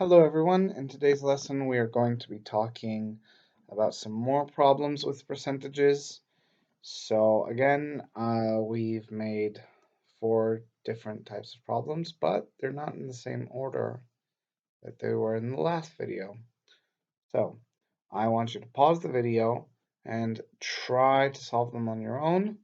Hello everyone, in today's lesson we are going to be talking about some more problems with percentages. So again, we've made 4 different types of problems, but they're not in the same order that they were in the last video. So I want you to pause the video and try to solve them on your own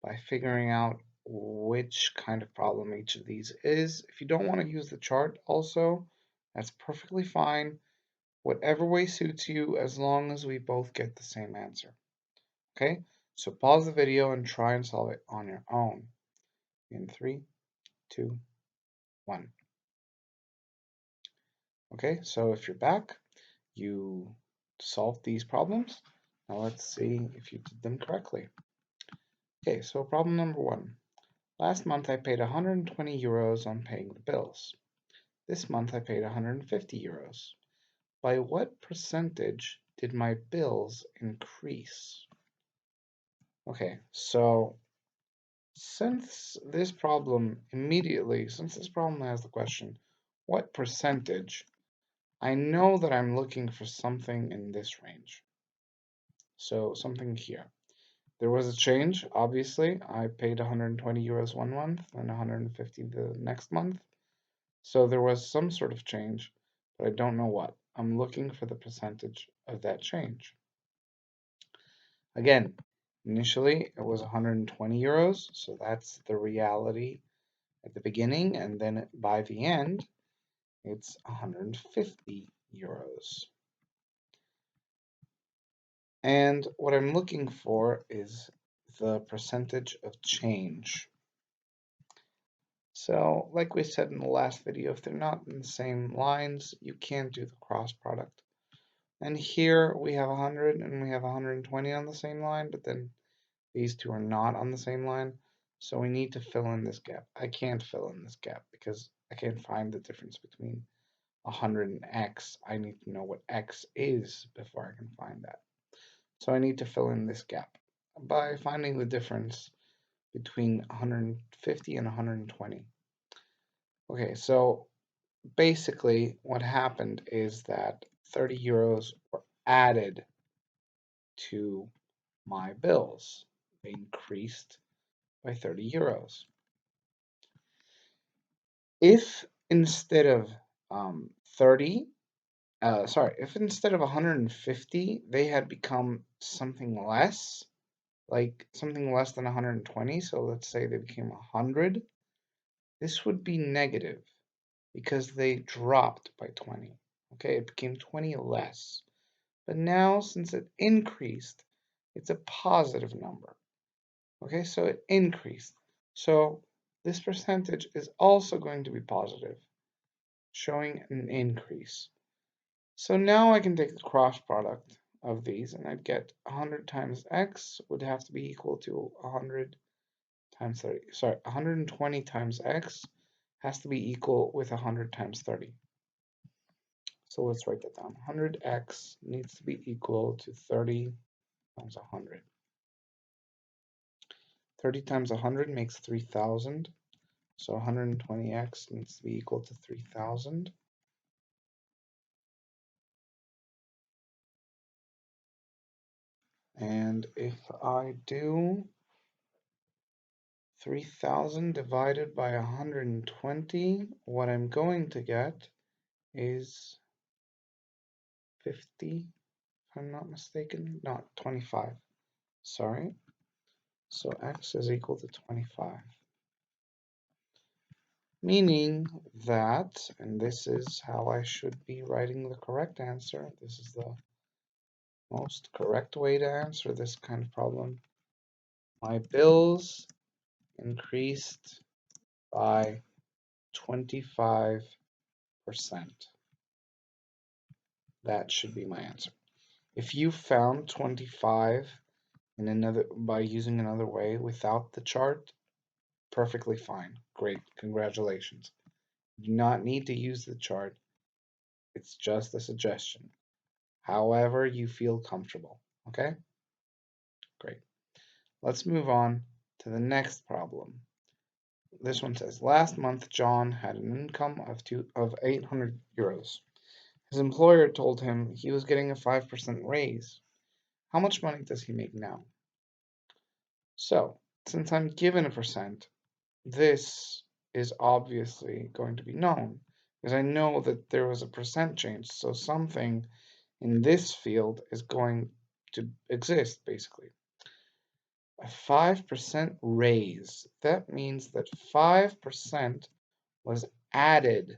by figuring out which kind of problem each of these is. If you don't want to use the chart also, that's perfectly fine. Whatever way suits you, as long as we both get the same answer. Okay, so pause the video and try and solve it on your own. In 3, 2, 1. Okay, so if you're back, you solved these problems. Now let's see if you did them correctly. Okay, so problem number 1. Last month I paid 120 euros on paying the bills. This month I paid 150 euros. By what percentage did my bills increase? Okay, so since this problem has the question, what percentage, I know that I'm looking for something in this range. So something here. There was a change, obviously. I paid 120 euros one month and 150 the next month. So there was some sort of change, but I don't know what. I'm looking for the percentage of that change. Again, initially it was 120 euros, so that's the reality at the beginning, and then by the end, it's 150 euros. And what I'm looking for is the percentage of change. So, like we said in the last video, if they're not in the same lines, you can't do the cross product. And here we have 100 and we have 120 on the same line, but then these two are not on the same line. So we need to fill in this gap. I can't fill in this gap because I can't find the difference between 100 and x. I need to know what x is before I can find that. So I need to fill in this gap by finding the difference between 150 and 120. Okay, so basically what happened is that 30 euros were added to my bills. They increased by 30 euros. If instead of 30, if instead of 150, they had become something less, like something less than 120, so let's say they became 100, this would be negative because they dropped by 20. Okay, it became 20 less. But now, since it increased, it's a positive number. Okay, so it increased. So this percentage is also going to be positive, showing an increase. So now I can take the cross product of these and I'd get 100 times x would have to be equal to 100 times 30. Sorry, 120 times x has to be equal with 100 times 30. So let's write that down. 100x needs to be equal to 30 times 100. 30 times 100 makes 3,000. So 120x needs to be equal to 3,000. And if I do 3,000 divided by 120, what I'm going to get is 50, if I'm not mistaken. Not 25. Sorry. So x is equal to 25. Meaning that, and this is how I should be writing the correct answer, this is the most correct way to answer this kind of problem. My bills increased by 25%. That should be my answer. If you found 25 by using another way without the chart, perfectly fine. Great, congratulations. You do not need to use the chart. It's just a suggestion. However you feel comfortable, okay? Great. Let's move on to the next problem. This one says, last month John had an income of 800 euros. His employer told him he was getting a 5% raise. How much money does he make now? So, since I'm given a percent, this is obviously going to be known because I know that there was a percent change. So something in this field is going to exist, basically. A 5% raise. That means that 5% was added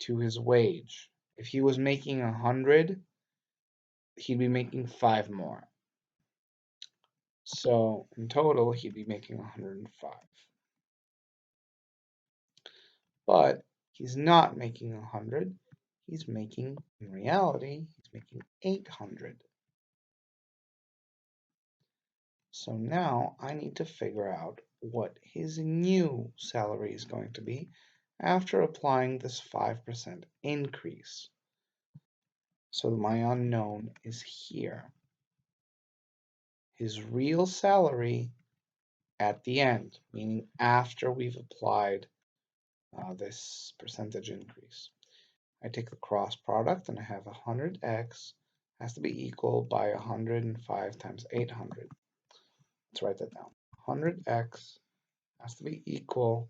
to his wage. If he was making 100, he'd be making 5 more. So in total, he'd be making 105. But he's not making 100. He's making, in reality, he's making 800. So now I need to figure out what his new salary is going to be after applying this 5% increase. So my unknown is here. His real salary at the end, meaning after we've applied this percentage increase. I take the cross product and I have 100x has to be equal by 105 times 800. Let's write that down. 100x has to be equal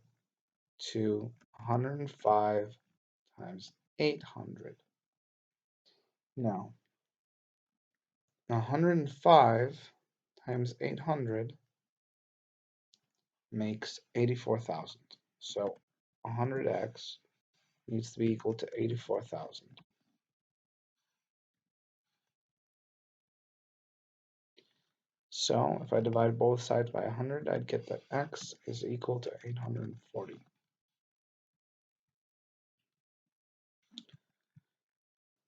to 105 times 800. Now, 105 times 800 makes 84,000. So 100x needs to be equal to 84,000. So if I divide both sides by 100, I'd get that x is equal to 840.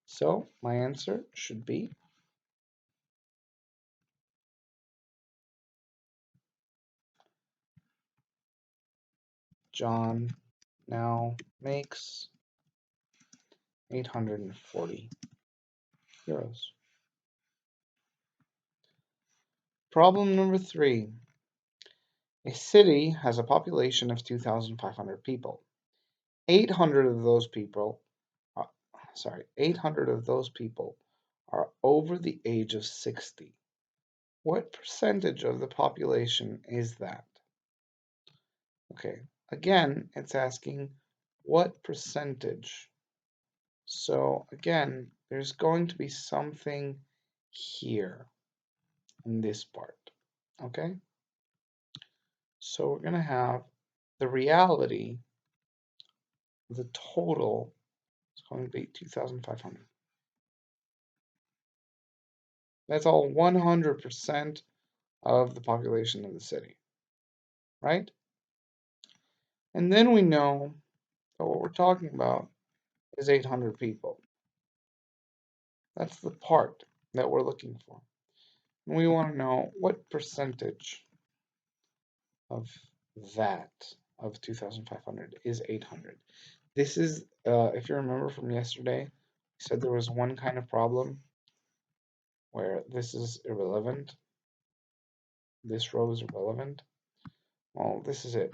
So my answer should be John now makes 840 euros. Problem number 3. A city has a population of 2,500 people. 800 of those people, 800 of those people are over the age of 60. What percentage of the population is that? Okay, again, it's asking what percentage. So again, there's going to be something here in this part, okay? So we're going to have the reality, the total is going to be 2,500. That's all 100% of the population of the city, right? And then we know that what we're talking about is 800 people. That's the part that we're looking for. And we want to know what percentage of that, of 2,500, is 800. This is, if you remember from yesterday, we said there was one kind of problem where this is irrelevant. This row is irrelevant. Well, this is it.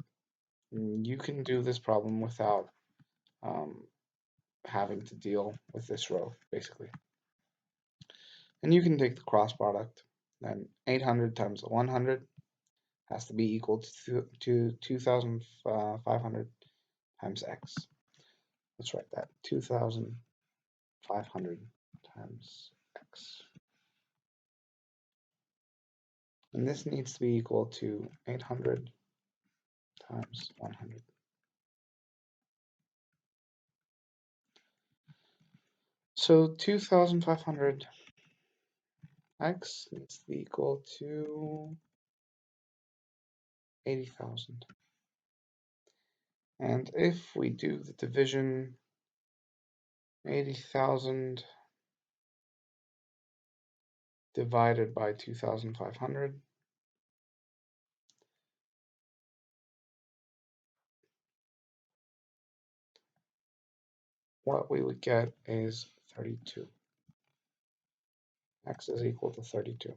You can do this problem without having to deal with this row, basically. And you can take the cross product. Then 800 times 100 has to be equal to 2,500 times x. Let's write that. 2,500 times x. And this needs to be equal to 800 times 100. So 2,500 x needs to be equal to 80,000. And if we do the division, 80,000 divided by 2,500, what we would get is 32. X is equal to 32.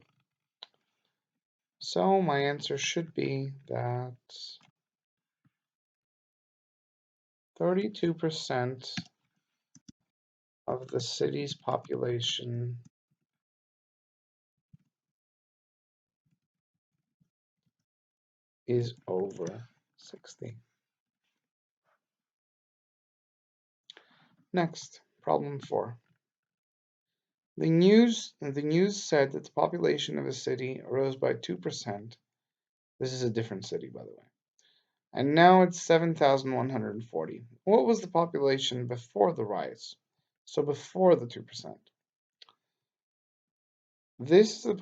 So my answer should be that 32% of the city's population is over 60. Next, problem 4. The news said that the population of a city rose by 2%. This is a different city, by the way. And now it's 7,140. What was the population before the rise? So before the 2%. This is the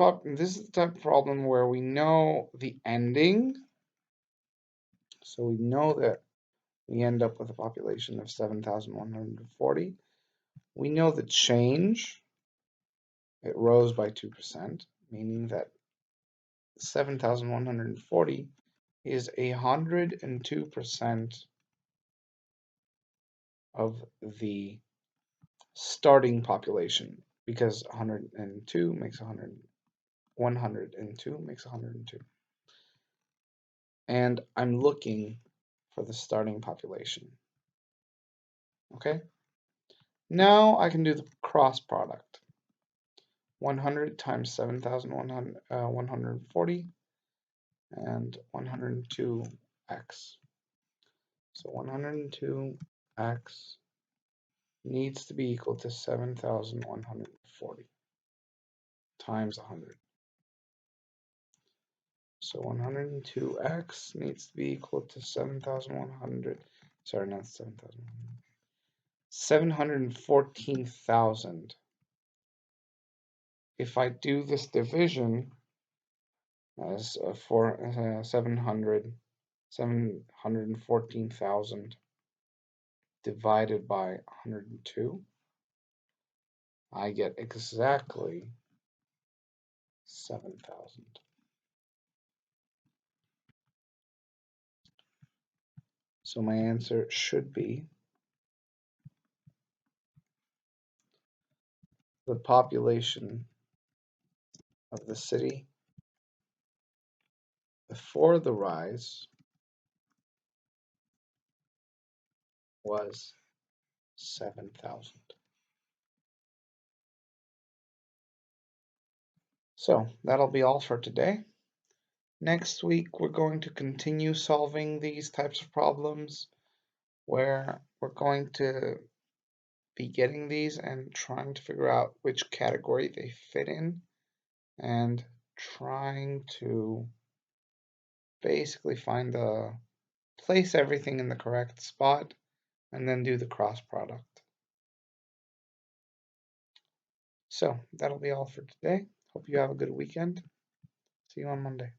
type of problem where we know the ending. So we know that we end up with a population of 7,140. We know the change. It rose by 2%, meaning that 7,140 is 102% of the starting population, because 102 makes 100, 102 makes 102. And I'm looking for the starting population. Okay? Now I can do the cross product. 100 times 7,140 and 102x. So 102x needs to be equal to 7,140 times 100. So 102x needs to be equal to 7,100. Sorry, not 7,000. 714,000. If I do this division as for 714,000 divided by 102, I get exactly 7,000. So my answer should be the population of the city before the rise was 7,000. So that'll be all for today. Next week, we're going to continue solving these types of problems where we're going to be getting these and trying to figure out which category they fit in and trying to basically place everything in the correct spot and then do the cross product. So that'll be all for today. Hope you have a good weekend. See you on Monday.